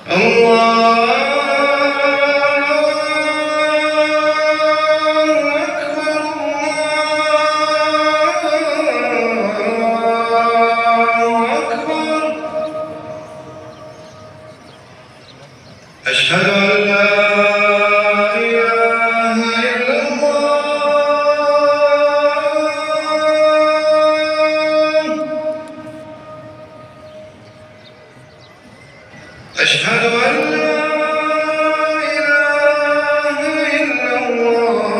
الله أشهد أن لا إله إلا الله أشهد أن لا إله إلا الله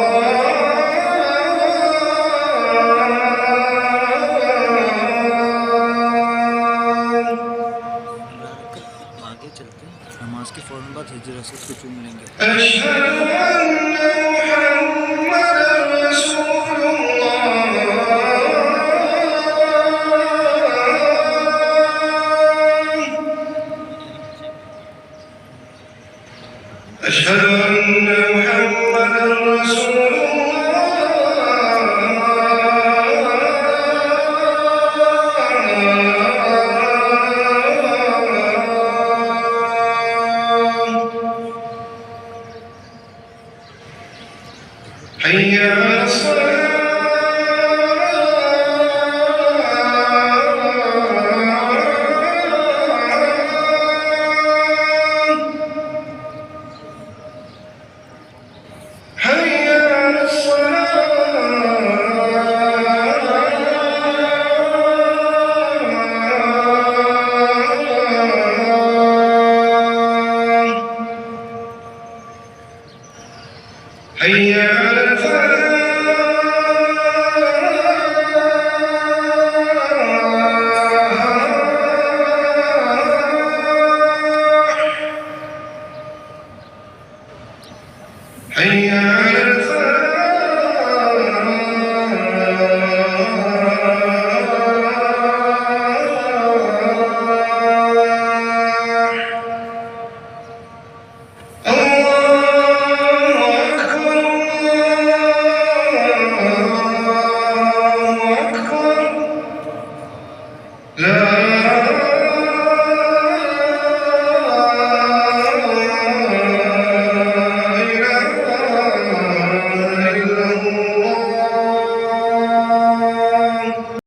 आगे चलते हैं, नमाज के फ़ौरन बाद हिजर असद को चूम लेंगे। أشهد أن محمدا رسول الله أشهد أن محمدا رسول الله